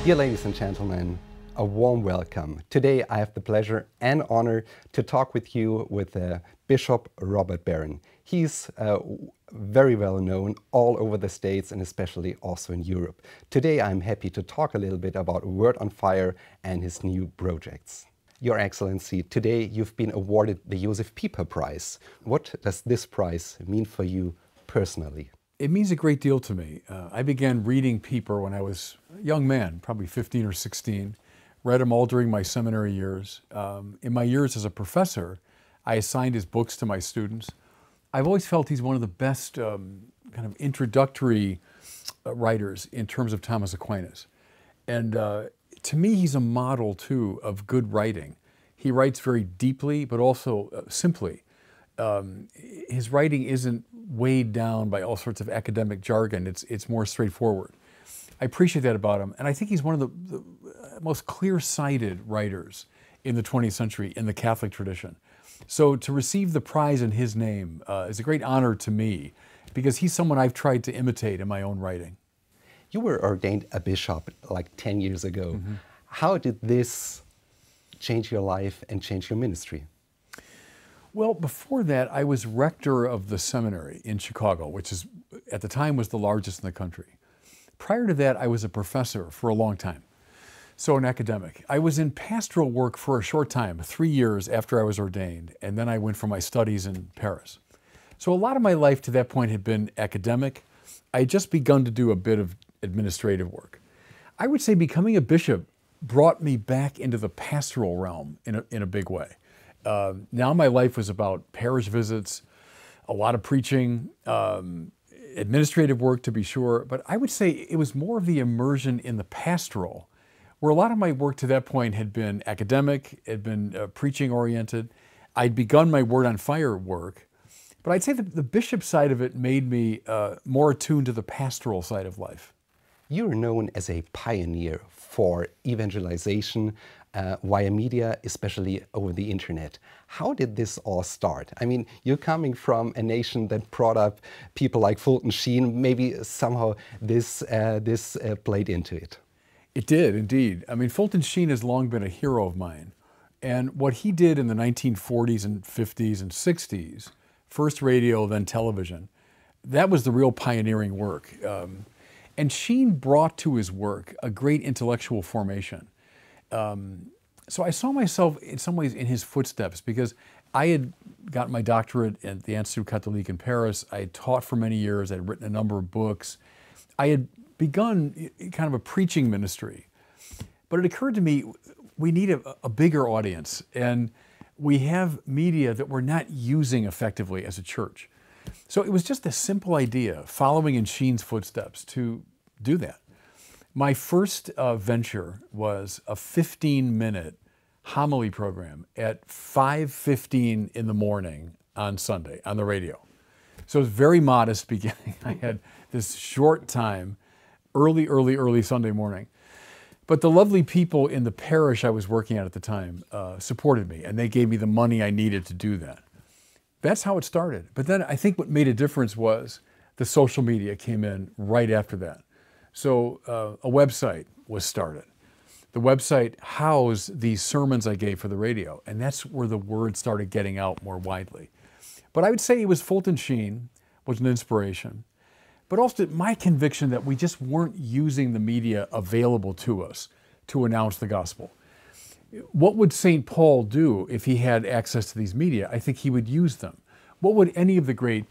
Dear ladies and gentlemen, a warm welcome. Today I have the pleasure and honor to talk with you with Bishop Robert Barron. He's very well known all over the States and especially also in Europe. Today I'm happy to talk a little bit about Word on Fire and his new projects. Your Excellency, today you've been awarded the Josef Pieper Prize. What does this prize mean for you personally? It means a great deal to me. I began reading Pieper when I was a young man, probably 15 or 16. Read him all during my seminary years. In my years as a professor, I assigned his books to my students. I've always felt he's one of the best kind of introductory writers in terms of Thomas Aquinas. And to me, he's a model, too, of good writing. He writes very deeply, but also simply. His writing isn't weighed down by all sorts of academic jargon. It's more straightforward. I appreciate that about him, and I think he's one of the most clear-sighted writers in the 20th century in the Catholic tradition. So to receive the prize in his name is a great honor to me, because he's someone I've tried to imitate in my own writing. You were ordained a bishop like 10 years ago. Mm-hmm. How did this change your life and change your ministry? Well, before that, I was rector of the seminary in Chicago, which is, at the time, was the largest in the country. Prior to that, I was a professor for a long time, so an academic. I was in pastoral work for a short time, 3 years after I was ordained, and then I went for my studies in Paris. So a lot of my life to that point had been academic. I had just begun to do a bit of administrative work. I would say becoming a bishop brought me back into the pastoral realm in a big way. Now my life was about parish visits, a lot of preaching, administrative work to be sure, but I would say it was more of the immersion in the pastoral, where a lot of my work to that point had been academic, had been preaching oriented. I'd begun my Word on Fire work, but I'd say that the bishop side of it made me more attuned to the pastoral side of life. You're known as a pioneer for evangelization via media, especially over the internet. How did this all start? I mean, you're coming from a nation that brought up people like Fulton Sheen. Maybe somehow this played into it. It did, indeed. I mean, Fulton Sheen has long been a hero of mine. And what he did in the 1940s and 50s and 60s, first radio, then television, that was the real pioneering work. And Sheen brought to his work a great intellectual formation. So I saw myself in some ways in his footsteps, because I had gotten my doctorate at the Institut Catholique in Paris. I had taught for many years. I had written a number of books. I had begun kind of a preaching ministry. But it occurred to me, we need a bigger audience, and we have media that we're not using effectively as a church. So it was just a simple idea, following in Sheen's footsteps, to do that. My first venture was a 15-minute homily program at 5:15 in the morning on Sunday on the radio. So it was very modest beginning. I had this short time, early Sunday morning. But the lovely people in the parish I was working at the time supported me, and they gave me the money I needed to do that. That's how it started. But then I think what made a difference was the social media came in right after that. So a website was started. The website housed these sermons I gave for the radio, and that's where the word started getting out more widely. But I would say it was Fulton Sheen was an inspiration, but also my conviction that we just weren't using the media available to us to announce the gospel. What would St. Paul do if he had access to these media? I think he would use them. What would any of the great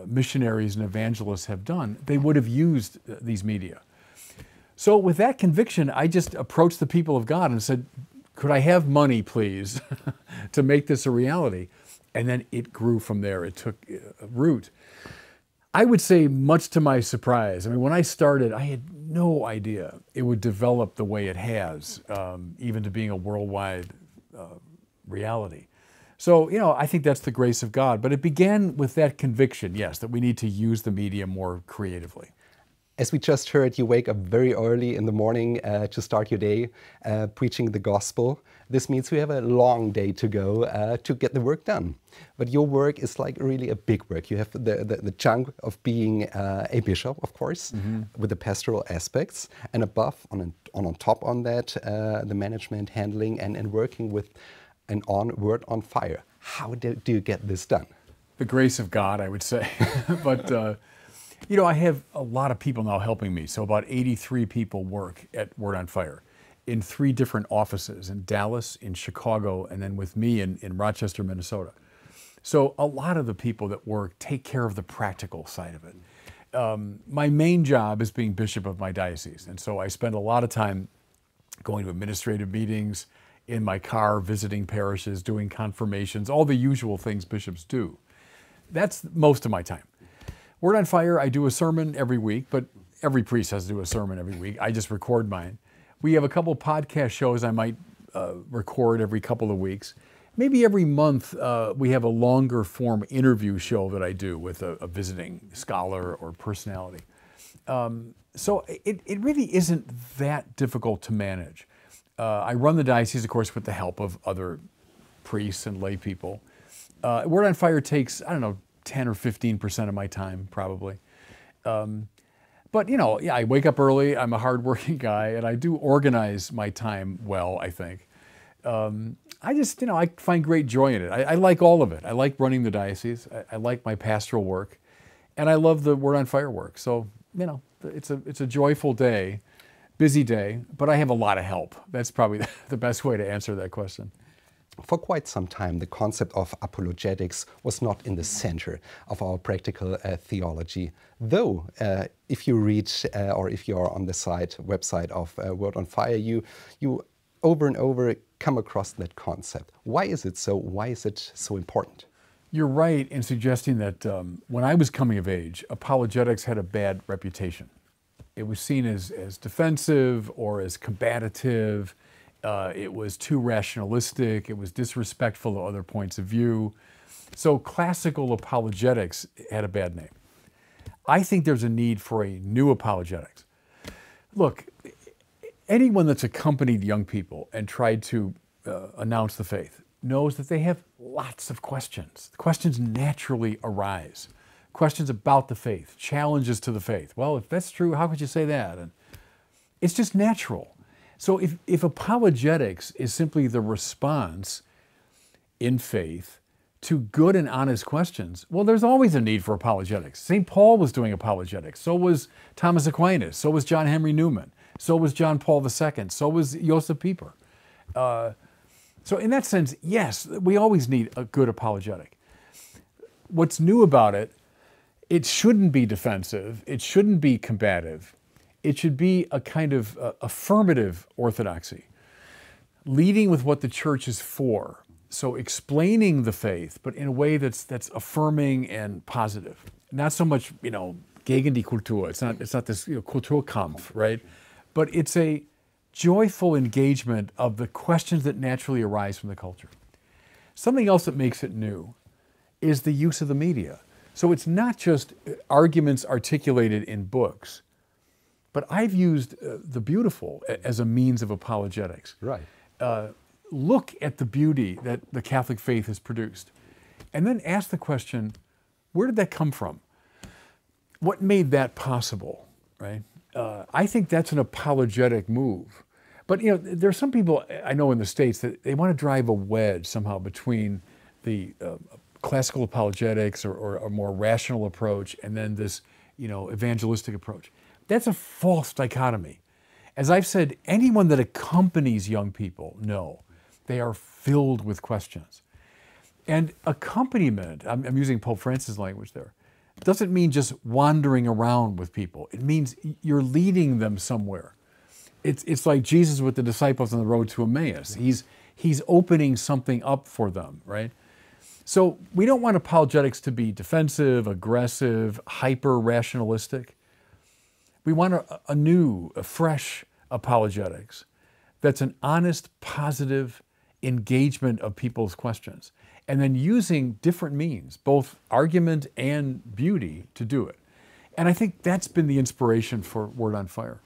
missionaries and evangelists have done? They would have used these media. So with that conviction, I just approached the people of God and said, could I have money, please, to make this a reality? And then it grew from there. It took root. I would say, much to my surprise, I mean, when I started, I had no idea it would develop the way it has, even to being a worldwide reality. So, you know, I think that's the grace of God. But it began with that conviction, yes, that we need to use the media more creatively. As we just heard, you wake up very early in the morning to start your day preaching the gospel. This means we have a long day to go to get the work done. But your work is like really a big work. You have the chunk of being a bishop, of course, with the pastoral aspects, and above, on top on that, the management, handling, and working with an Word on Fire. How do you get this done? The grace of God, I would say. But you know, I have a lot of people now helping me. So about 83 people work at Word on Fire in 3 different offices, in Dallas, in Chicago, and then with me in Rochester, Minnesota. So a lot of the people that work take care of the practical side of it. My main job is being bishop of my diocese. And so I spend a lot of time going to administrative meetings, in my car, visiting parishes, doing confirmations, all the usual things bishops do. That's most of my time. Word on Fire, I do a sermon every week, but every priest has to do a sermon every week. I just record mine. We have a couple podcast shows I might record every couple of weeks. Maybe every month we have a longer form interview show that I do with a visiting scholar or personality. So it really isn't that difficult to manage. I run the diocese, of course, with the help of other priests and lay people. Word on Fire takes, I don't know, 10 or 15% of my time, probably. But, you know, yeah, I wake up early, I'm a hardworking guy, and I do organize my time well, I think. I just, you know, I find great joy in it. I like all of it. I like running the diocese. I like my pastoral work. And I love the Word on Fire work. So, you know, it's a joyful day, busy day, but I have a lot of help. That's probably the best way to answer that question. For quite some time, the concept of apologetics was not in the center of our practical theology. Though, if you read or if you are on the website of Word on Fire, you over and over come across that concept. Why is it so? Why is it so important? You're right in suggesting that when I was coming of age, apologetics had a bad reputation. It was seen as defensive or as combative. It was too rationalistic. It was disrespectful to other points of view. So classical apologetics had a bad name. I think there's a need for a new apologetics. Look, anyone that's accompanied young people and tried to announce the faith knows that they have lots of questions. The questions naturally arise. Questions about the faith, challenges to the faith. Well, if that's true, how could you say that? And it's just natural. So if apologetics is simply the response in faith to good and honest questions, well, there's always a need for apologetics. St. Paul was doing apologetics. So was Thomas Aquinas. So was John Henry Newman. So was John Paul II. So was Josef Pieper. So in that sense, yes, we always need a good apologetic. What's new about it, it shouldn't be defensive. It shouldn't be combative. It should be a kind of affirmative orthodoxy, leading with what the church is for. So explaining the faith, but in a way that's affirming and positive. Not so much, you know, gegen die Kultur. It's not this, you know, Kulturkampf, right? But it's a joyful engagement of the questions that naturally arise from the culture. Something else that makes it new is the use of the media. So it's not just arguments articulated in books, but I've used the beautiful as a means of apologetics. Right. Look at the beauty that the Catholic faith has produced, and then ask the question, where did that come from? What made that possible, right? I think that's an apologetic move. But, you know, there are some people I know in the States that they want to drive a wedge somehow between the classical apologetics or a more rational approach and then this, you know, evangelistic approach. That's a false dichotomy. As I've said, anyone that accompanies young people, no, they are filled with questions. And accompaniment, I'm using Pope Francis' language there, doesn't mean just wandering around with people. It means you're leading them somewhere. It's like Jesus with the disciples on the road to Emmaus. He's opening something up for them, right? So we don't want apologetics to be defensive, aggressive, hyper-rationalistic. We want a new, a fresh apologetics that's an honest, positive engagement of people's questions, and then using different means, both argument and beauty, to do it. And I think that's been the inspiration for Word on Fire.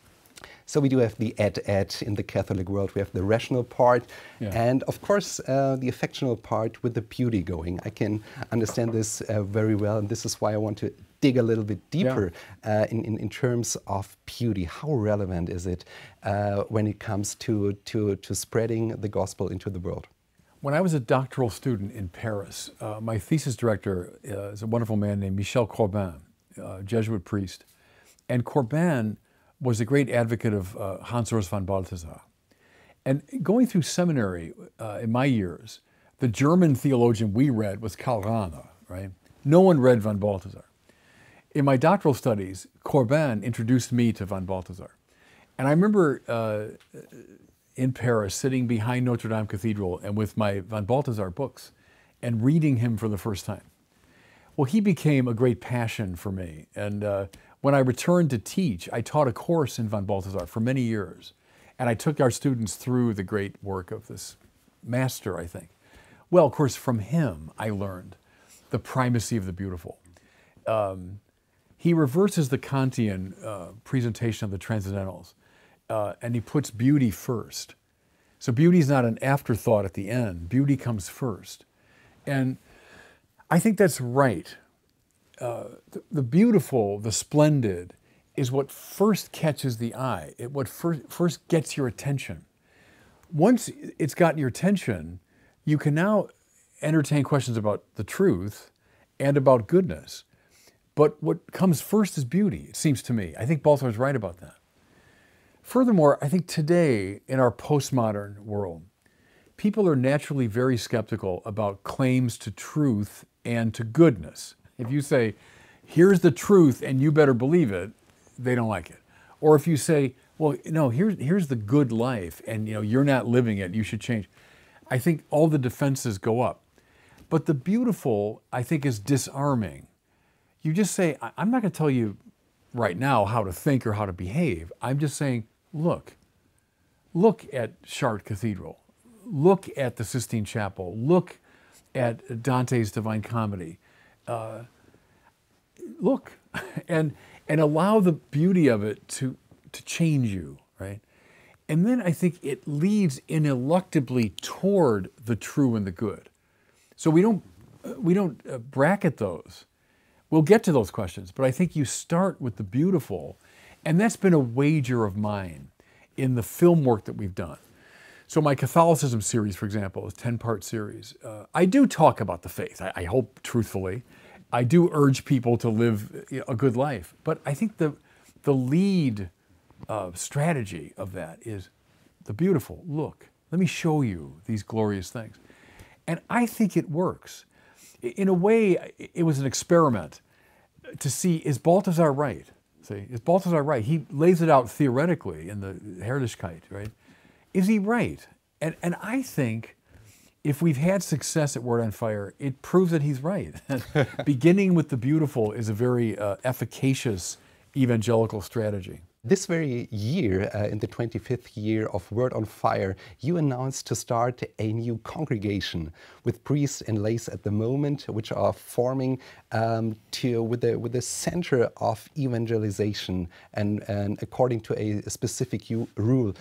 So we do have the ed in the Catholic world. We have the rational part, and of course the affectional part with the beauty going. I can understand this very well, and this is why I want to dig a little bit deeper in terms of beauty. How relevant is it when it comes to spreading the gospel into the world? When I was a doctoral student in Paris, my thesis director is a wonderful man named Michel Corbin, a Jesuit priest, and Corbin was a great advocate of Hans Urs von Balthasar. And going through seminary in my years, the German theologian we read was Karl Rahner, right? No one read von Balthasar. In my doctoral studies, Corbin introduced me to von Balthasar. And I remember in Paris sitting behind Notre Dame Cathedral and with my von Balthasar books and reading him for the first time. Well, he became a great passion for me. And when I returned to teach, I taught a course in von Balthasar for many years. And I took our students through the great work of this master, I think. Well, of course, from him, I learned the primacy of the beautiful. He reverses the Kantian presentation of the transcendentals, and he puts beauty first. So beauty is not an afterthought at the end. Beauty comes first. And I think that's right. The beautiful, the splendid, is what first catches the eye. What first gets your attention. Once it's gotten your attention, you can now entertain questions about the truth and about goodness. But what comes first is beauty, it seems to me. I think Balthasar is right about that. Furthermore, I think today, in our postmodern world, people are naturally very skeptical about claims to truth and to goodness. If you say, here's the truth and you better believe it, they don't like it. Or if you say, well, no, here's the good life and you're not living it, you should change. I think all the defenses go up. But the beautiful, I think, is disarming. You just say, I'm not going to tell you right now how to think or how to behave. I'm just saying, look at Chartres Cathedral. Look at the Sistine Chapel. Look at Dante's Divine Comedy. Look and allow the beauty of it to change you, right? And then I think it leads ineluctably toward the true and the good. So we don't bracket those. We'll get to those questions, but I think you start with the beautiful, and that's been a wager of mine in the film work that we've done. So my Catholicism series, for example, is a 10-part series. I do talk about the faith, I hope truthfully. I do urge people to live a good life, but I think the lead strategy of that is the beautiful. Look, let me show you these glorious things. And I think it works. In a way, it was an experiment to see, is Balthasar right? See, is Balthasar right? He lays it out theoretically in the Herrlichkeit, right? Is he right? And I think if we've had success at Word on Fire, it proves that he's right. Beginning with the beautiful is a very efficacious evangelical strategy. This very year, in the 25th year of Word on Fire, you announced to start a new congregation with priests and laity at the moment, which are forming with the center of evangelization and according to a specific rule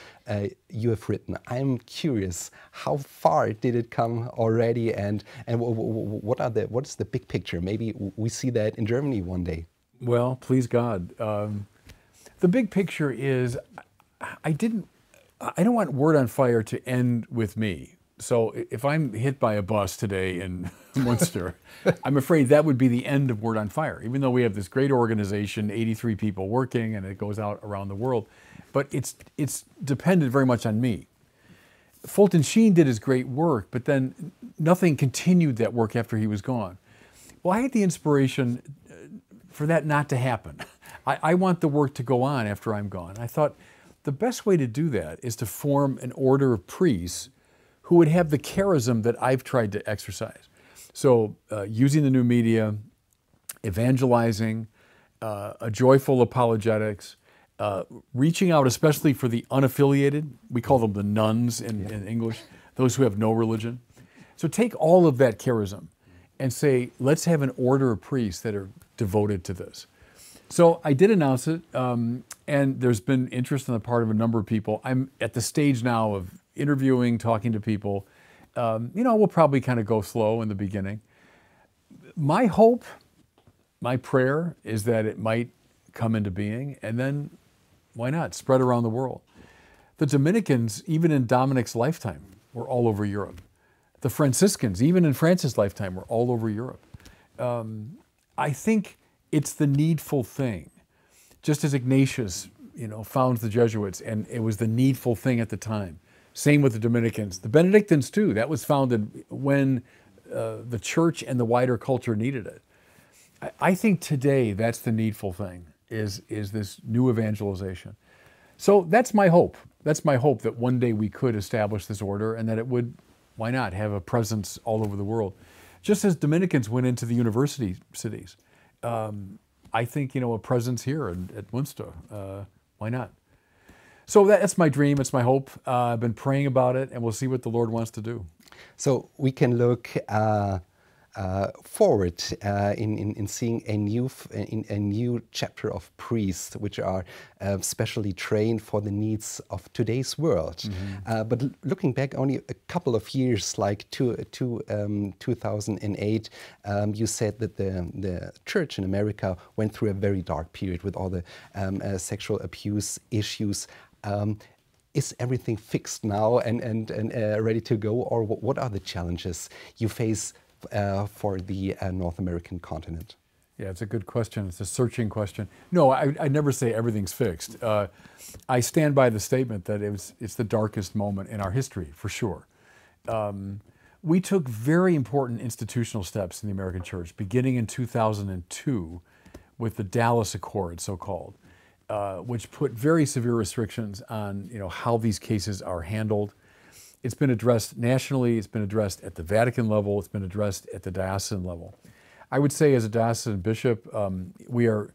you have written. I'm curious, how far did it come already, and what is the big picture? Maybe we see that in Germany one day. Well, please God. The big picture is I don't want Word on Fire to end with me. So if I'm hit by a bus today in Munster, I'm afraid that would be the end of Word on Fire, even though we have this great organization, 83 people working, and it goes out around the world. But it's dependent very much on me. Fulton Sheen did his great work, but then nothing continued that work after he was gone. Well, I had the inspiration for that not to happen. I want the work to go on after I'm gone. I thought the best way to do that is to form an order of priests who would have the charism that I've tried to exercise. So using the new media, evangelizing, a joyful apologetics, reaching out especially for the unaffiliated. We call them the nuns in English, those who have no religion. So take all of that charism and say, let's have an order of priests that are devoted to this. So I did announce it, and there's been interest on the part of a number of people. I'm at the stage now of interviewing, talking to people. We'll probably kind of go slow in the beginning. My hope, my prayer is that it might come into being, and then why not spread around the world. The Dominicans, even in Dominic's lifetime, were all over Europe. The Franciscans, even in Francis' lifetime, were all over Europe. I think it's the needful thing. Just as Ignatius, founds the Jesuits, and it was the needful thing at the time. Same with the Dominicans. The Benedictines too. That was founded when the church and the wider culture needed it. I think today that's the needful thing, is this new evangelization. So that's my hope. That's my hope, that one day we could establish this order and that it would, why not, have a presence all over the world. Just as Dominicans went into the university cities. I think, a presence here at Münster. Why not? So that's my dream, it's my hope. I've been praying about it, and we'll see what the Lord wants to do. So we can look forward in seeing a new chapter of priests, which are specially trained for the needs of today's world. Mm-hmm. But looking back only a couple of years, like 2008, you said that the church in America went through a very dark period with all the sexual abuse issues. Is everything fixed now and ready to go, or what are the challenges you face for the North American continent? Yeah, it's a good question. It's a searching question. No, I never say everything's fixed. I stand by the statement that it's the darkest moment in our history, for sure. We took very important institutional steps in the American church, beginning in 2002 with the Dallas Accord, so-called, which put very severe restrictions on how these cases are handled. It's been addressed nationally, it's been addressed at the Vatican level, it's been addressed at the diocesan level. I would say as a diocesan bishop, we are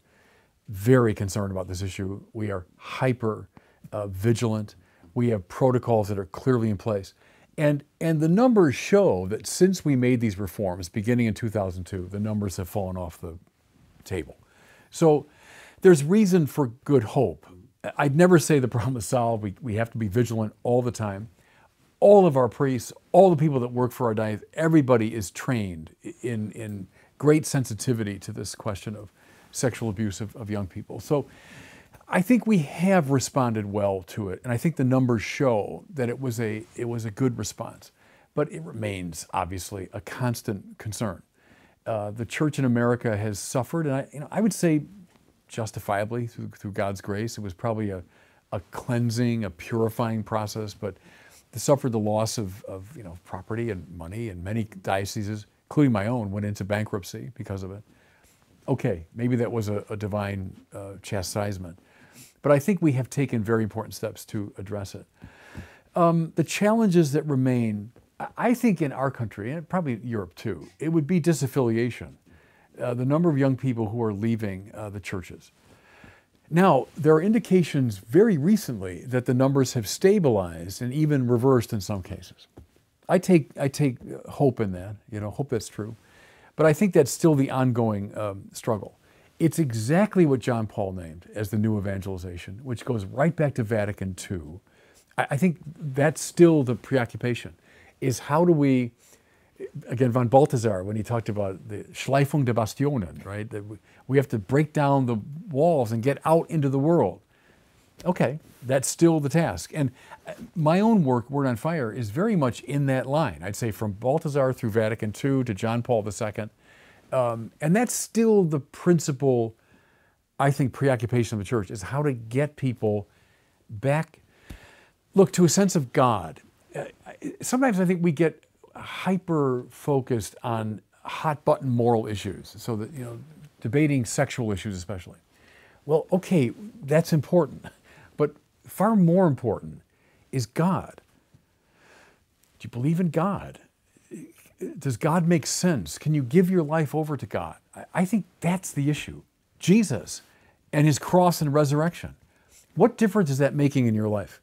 very concerned about this issue. We are hyper vigilant. We have protocols that are clearly in place. And the numbers show that since we made these reforms, beginning in 2002, the numbers have fallen off the table. So there's reason for good hope. I'd never say the problem is solved. We have to be vigilant all the time. All of our priests, all the people that work for our diocese, everybody is trained in great sensitivity to this question of sexual abuse of young people. So I think we have responded well to it, and I think the numbers show that it was a good response. But it remains, obviously, a constant concern. The church in America has suffered, and I would say justifiably through God's grace. It was probably a cleansing, a purifying process, but they suffered the loss of property and money, and many dioceses, including my own, went into bankruptcy because of it. Okay, maybe that was a divine chastisement, but I think we have taken very important steps to address it. The challenges that remain, I think in our country, and probably Europe too, it would be disaffiliation. The number of young people who are leaving the churches. Now, there are indications very recently that the numbers have stabilized and even reversed in some cases. I take hope in that, hope that's true. But I think that's still the ongoing struggle. It's exactly what John Paul named as the new evangelization, which goes right back to Vatican II. I think that's still the preoccupation, is how do we, again, von Balthasar, when he talked about the Schleifung der Bastionen, right? That we have to break down the walls and get out into the world. Okay, that's still the task. And my own work, Word on Fire, is very much in that line. I'd say from Balthasar through Vatican II to John Paul II. And that's still the principal, I think, preoccupation of the church, is how to get people back, look, to a sense of God. Sometimes I think we get hyper-focused on hot-button moral issues, so that, debating sexual issues especially. Well, okay, that's important, but far more important is God. Do you believe in God? Does God make sense? Can you give your life over to God? I think that's the issue. Jesus and his cross and resurrection. What difference is that making in your life?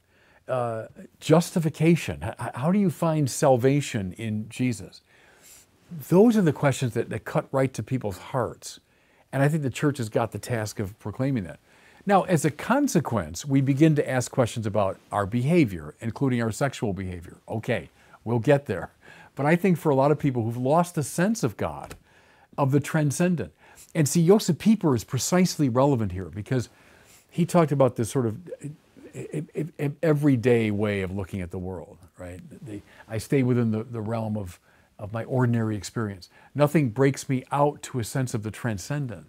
Justification. How do you find salvation in Jesus? Those are the questions that cut right to people's hearts. And I think the church has got the task of proclaiming that. Now, as a consequence, we begin to ask questions about our behavior, including our sexual behavior. Okay, we'll get there. But I think for a lot of people who've lost a sense of God, of the transcendent, and see, Josef Pieper is precisely relevant here because he talked about this sort of everyday way of looking at the world, right? I stay within the realm of my ordinary experience. Nothing breaks me out to a sense of the transcendent.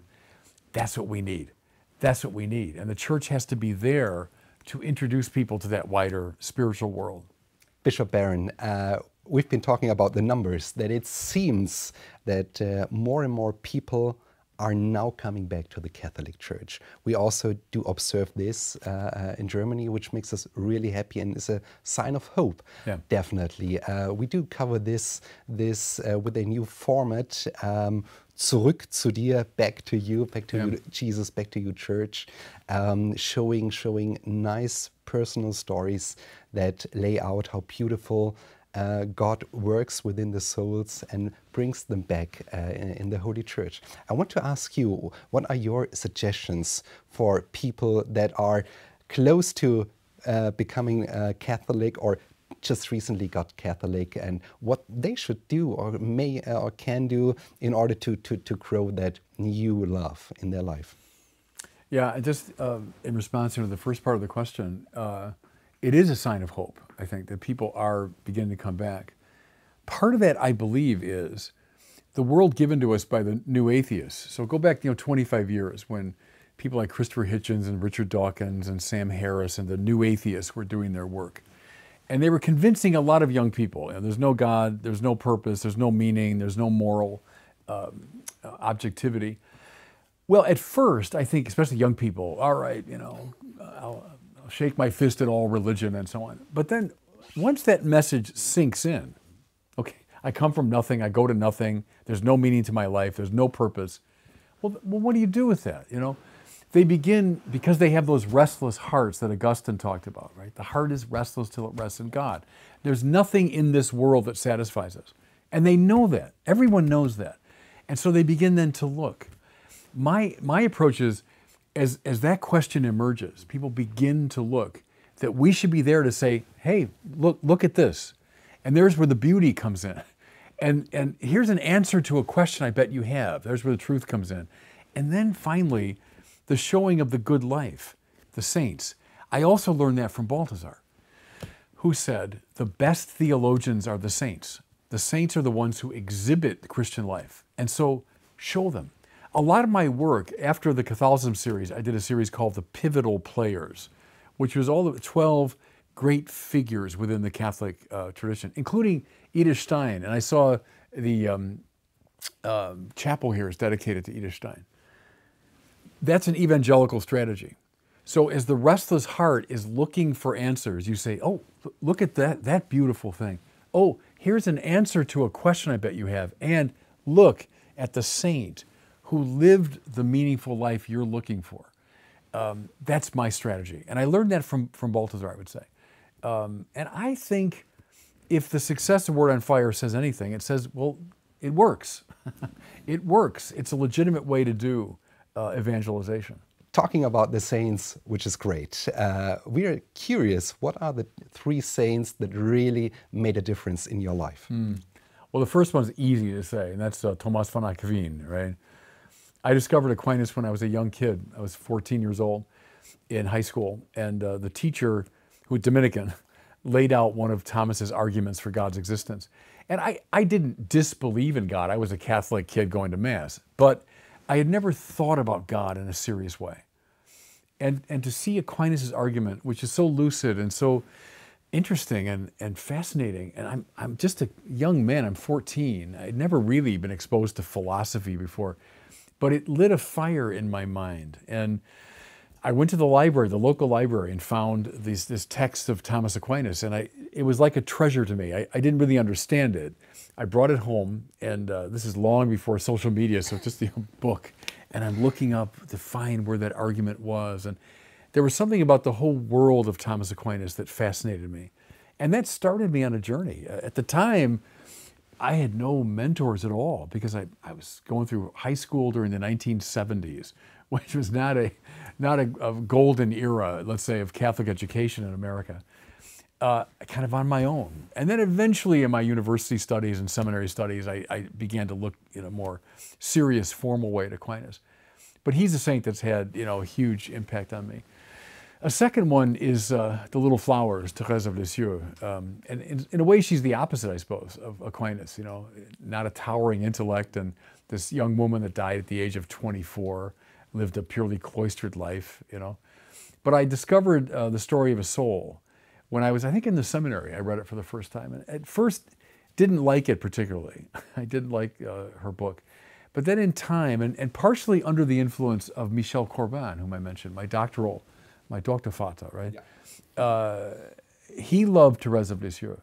That's what we need. That's what we need. And the church has to be there to introduce people to that wider spiritual world. Bishop Barron, we've been talking about the numbers, that it seems that more and more people are now coming back to the Catholic Church. We also do observe this in Germany, which makes us really happy and is a sign of hope. Yeah. Definitely. We do cover this with a new format, Zurück zu dir, back to you, back to you, Jesus, back to you, Church, showing nice personal stories that lay out how beautiful God works within the souls and brings them back in the Holy Church. I want to ask you, what are your suggestions for people that are close to becoming Catholic or just recently got Catholic, and what they should do or may or can do in order to grow that new love in their life? Yeah, just in response to the first part of the question, it is a sign of hope, I think, that people are beginning to come back. Part of that, I believe, is the world given to us by the new atheists. So go back 25 years when people like Christopher Hitchens and Richard Dawkins and Sam Harris and the new atheists were doing their work. And they were convincing a lot of young people, there's no God, there's no purpose, there's no meaning, there's no moral objectivity. Well, at first, I think, especially young people, all right, I'll shake my fist at all religion and so on. But then once that message sinks in, okay, I come from nothing, I go to nothing, there's no meaning to my life, there's no purpose. Well, what do you do with that, They begin, because they have those restless hearts that Augustine talked about, right? The heart is restless till it rests in God. There's nothing in this world that satisfies us. And they know that. Everyone knows that. And so they begin then to look. My approach is, as that question emerges, people begin to look, that we should be there to say, hey, look at this. And there's where the beauty comes in. And here's an answer to a question I bet you have. There's where the truth comes in. And then finally, the showing of the good life, the saints. I also learned that from Balthasar, who said, the best theologians are the saints. The saints are the ones who exhibit the Christian life. And so show them. A lot of my work, after the Catholicism series, I did a series called The Pivotal Players, which was all the 12 great figures within the Catholic tradition, including Edith Stein. And I saw the chapel here is dedicated to Edith Stein. That's an evangelical strategy. So as the restless heart is looking for answers, you say, oh, look at that beautiful thing. Oh, here's an answer to a question I bet you have. And look at the saint who lived the meaningful life you're looking for. That's my strategy. And I learned that from Balthasar, I would say. And I think if the success of Word on Fire says anything, it says, well, it works. It works. It's a legitimate way to do evangelization. Talking about the saints, which is great, we are curious, what are the 3 saints that really made a difference in your life? Well, the first one's easy to say, and that's Thomas von Aquin, right? I discovered Aquinas when I was a young kid. I was 14 years old in high school, and the teacher, who was Dominican, laid out one of Thomas's arguments for God's existence. And I didn't disbelieve in God. I was a Catholic kid going to Mass, but I had never thought about God in a serious way. And to see Aquinas' argument, which is so lucid and so interesting and fascinating, and I'm just a young man, I'm 14. I'd never really been exposed to philosophy before, but it lit a fire in my mind. And I went to the library, the local library, and found this text of Thomas Aquinas, and it was like a treasure to me. I didn't really understand it. I brought it home, and this is long before social media, so it's just the book. And I'm looking up to find where that argument was. And there was something about the whole world of Thomas Aquinas that fascinated me. And that started me on a journey. At the time, I had no mentors at all because I was going through high school during the 1970s, which was not a golden era, let's say, of Catholic education in America. Kind of on my own. And then eventually in my university studies and seminary studies, I began to look in a more serious, formal way at Aquinas. But he's a saint that's had, a huge impact on me. A second one is The Little Flowers, Thérèse of Lisieux. And in a way, she's the opposite, I suppose, of Aquinas, not a towering intellect, and this young woman that died at the age of 24, lived a purely cloistered life, But I discovered the story of a soul when I was, I think, in the seminary. I read it for the first time. And at first, didn't like it particularly. I didn't like her book. But then in time, and partially under the influence of Michel Corbin, whom I mentioned, my Doktorvater, right? Yeah. He loved Thérèse of Lisieux.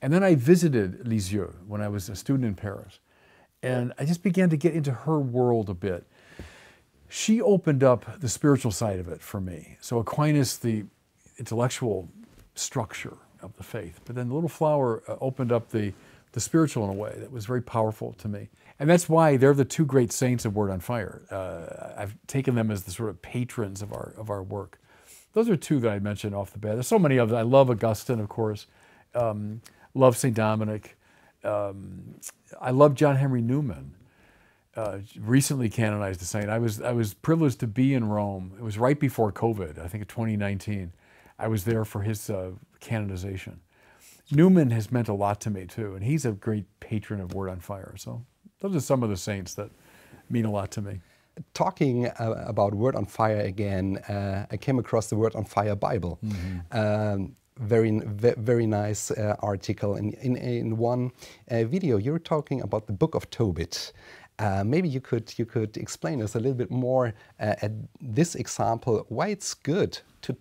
And then I visited Lisieux when I was a student in Paris. And I just began to get into her world a bit. She opened up the spiritual side of it for me. So Aquinas, the intellectual structure of the faith. But then The Little Flower opened up the spiritual in a way that was very powerful to me. And that's why they're the two great saints of Word on Fire. I've taken them as the sort of patrons of our work. Those are two that I mentioned off the bat. There's so many of them. I love Augustine, of course. Love St. Dominic. I love John Henry Newman. Recently canonized a saint. I was privileged to be in Rome. It was right before COVID, I think in 2019. I was there for his canonization. Newman has meant a lot to me too, and he's a great patron of Word on Fire. So those are some of the saints that mean a lot to me. Talking about Word on Fire again, I came across the Word on Fire Bible. Very nice article. In one video, you were talking about the Book of Tobit. Maybe you could explain us a little bit more at this example why it's good to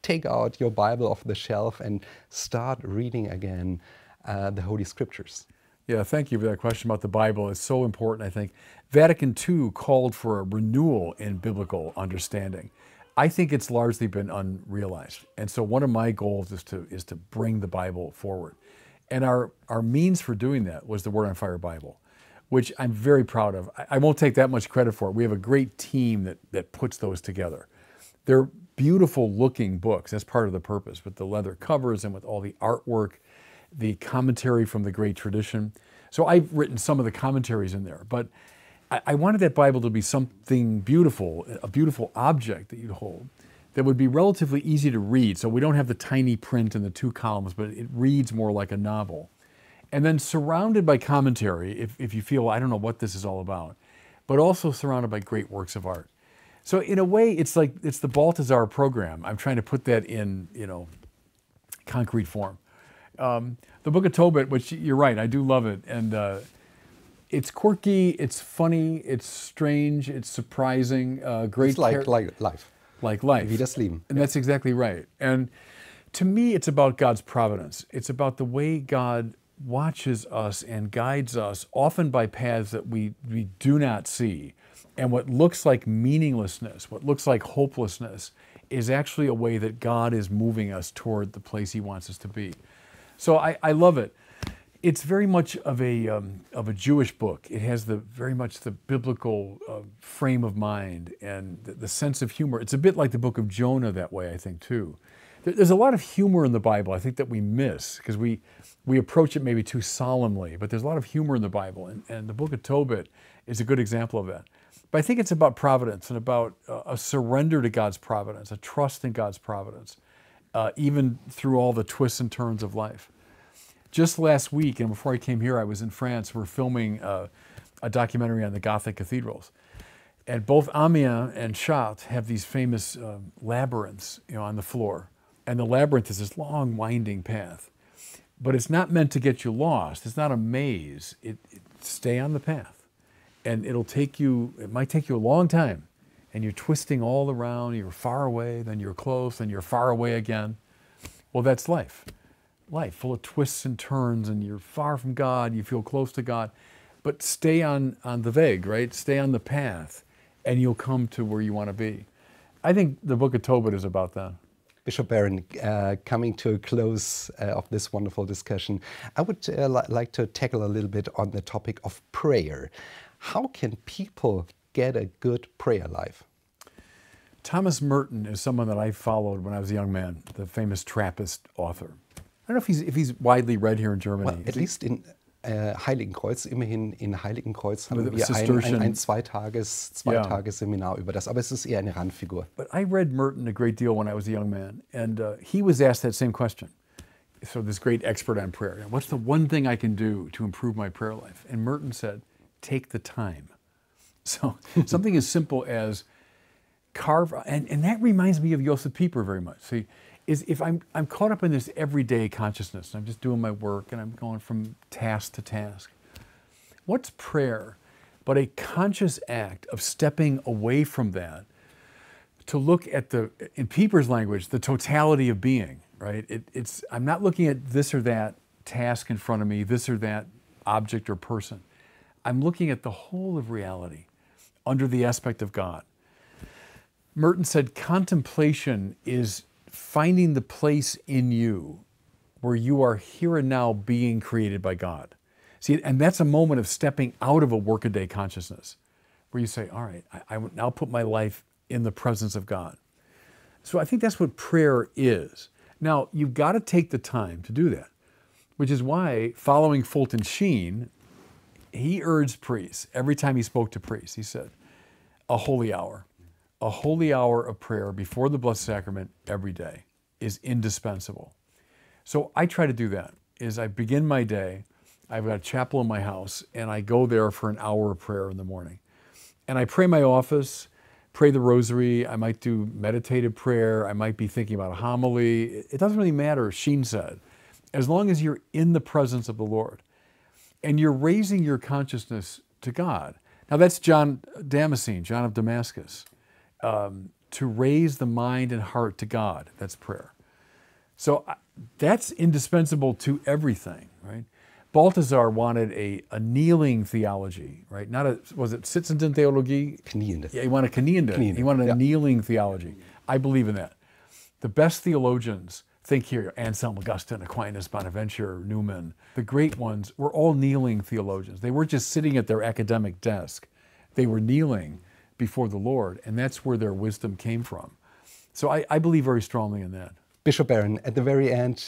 take out your Bible off the shelf and start reading again the Holy Scriptures. Yeah, thank you for that question about the Bible. It's so important, I think. Vatican II called for a renewal in biblical understanding. I think it's largely been unrealized. And so one of my goals is to bring the Bible forward. And our means for doing that was the Word on Fire Bible, which I'm very proud of. I won't take that much credit for it. We have a great team that puts those together. They're beautiful looking books. That's part of the purpose, with the leather covers and with all the artwork, the commentary from the great tradition. So I've written some of the commentaries in there, but I wanted that Bible to be something beautiful, a beautiful object that you'd hold that would be relatively easy to read. So we don't have the tiny print in the 2 columns, but it reads more like a novel. And then surrounded by commentary, if you feel, I don't know what this is all about, but also surrounded by great works of art. So in a way, it's the Balthazar program. I'm trying to put that in, concrete form. The Book of Tobit, which you're right, I do love it. And it's quirky, it's funny, it's strange, it's surprising. Great. It's like life. Like life. Vidas Leben. And that's exactly right. And to me, it's about God's providence. It's about the way God watches us and guides us, often by paths that we do not see. And what looks like meaninglessness, what looks like hopelessness, is actually a way that God is moving us toward the place He wants us to be. So I love it. It's very much of a Jewish book. It has very much the biblical frame of mind and the sense of humor. It's a bit like the book of Jonah that way, I think, too. There's a lot of humor in the Bible, I think, that we miss because we approach it maybe too solemnly, but there's a lot of humor in the Bible, and the Book of Tobit is a good example of that. But I think it's about providence and about a surrender to God's providence, a trust in God's providence, even through all the twists and turns of life. Just last week, and before I came here, I was in France. We're filming a documentary on the Gothic cathedrals. And both Amiens and Chartres have these famous labyrinths, on the floor. And the labyrinth is this long, winding path. But it's not meant to get you lost. It's not a maze. Stay on the path. And it might take you a long time. And you're twisting all around. You're far away, then you're close, then you're far away again. Well, that's life. Life, full of twists and turns, and you're far from God, you feel close to God. But stay on the Weg, right? Stay on the path, and you'll come to where you want to be. I think the Book of Tobit is about that. Bishop Barron, coming to a close of this wonderful discussion, I would like to tackle a little bit on the topic of prayer. How can people get a good prayer life? Thomas Merton is someone that I followed when I was a young man, the famous Trappist author. I don't know if he's widely read here in Germany. Well, at least in Heiligenkreuz, immerhin in Heiligenkreuz haben wir ein Zweitagesseminar über das, aber es ist eher eine Randfigur. But I read Merton a great deal when I was a young man, and he was asked that same question. So this great expert on prayer, what's the one thing I can do to improve my prayer life? And Merton said, take the time. So something as simple as carve, and that reminds me of Josef Pieper very much. See, is if I'm caught up in this everyday consciousness, and I'm just doing my work and I'm going from task to task. What's prayer but a conscious act of stepping away from that to look at in Pieper's language, the totality of being, right? I'm not looking at this or that task in front of me, this or that object or person. I'm looking at the whole of reality under the aspect of God. Merton said contemplation is finding the place in you where you are here and now being created by God. See, and that's a moment of stepping out of a workaday consciousness where you say, all right, I will now put my life in the presence of God. So I think that's what prayer is. Now, you've got to take the time to do that, which is why, following Fulton Sheen, he urged priests, every time he spoke to priests, he said, a holy hour of prayer before the Blessed Sacrament every day is indispensable. So I try to do that, is I begin my day, I've got a chapel in my house, and I go there for an hour of prayer in the morning. And I pray my office, pray the rosary, I might do meditative prayer, I might be thinking about a homily. It doesn't really matter, Sheen said, as long as you're in the presence of the Lord and you're raising your consciousness to God. Now that's John Damascene, John of Damascus. To raise the mind and heart to God, that's prayer. So that's indispensable to everything, right? Balthasar wanted a kneeling theology, right? Was it sitzenden Theologie? Kniende. Yeah, he wanted kniende. He wanted a kneeling theology. I believe in that. The best theologians, think here, Anselm, Augustine, Aquinas, Bonaventure, Newman, the great ones were all kneeling theologians. They weren't just sitting at their academic desk. They were kneeling before the Lord, and that's where their wisdom came from. So I believe very strongly in that. Bishop Barron, at the very end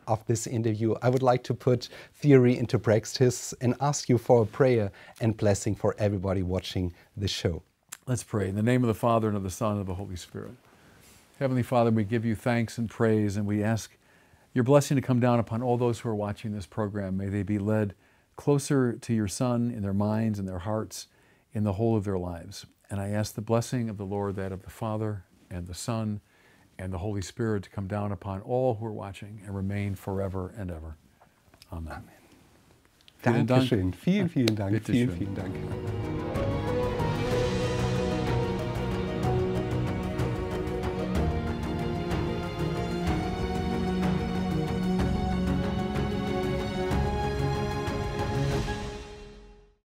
of this interview, I would like to put theory into practice and ask you for a prayer and blessing for everybody watching the show. Let's pray. In the name of the Father, and of the Son, and of the Holy Spirit. Heavenly Father, we give you thanks and praise, and we ask your blessing to come down upon all those who are watching this program. May they be led closer to your Son in their minds and their hearts, in the whole of their lives. And I ask the blessing of the Lord, that of the Father and the Son and the Holy Spirit, to come down upon all who are watching and remain forever and ever. Amen. Dankeschön. Vielen, vielen Dank. Vielen, vielen Dank.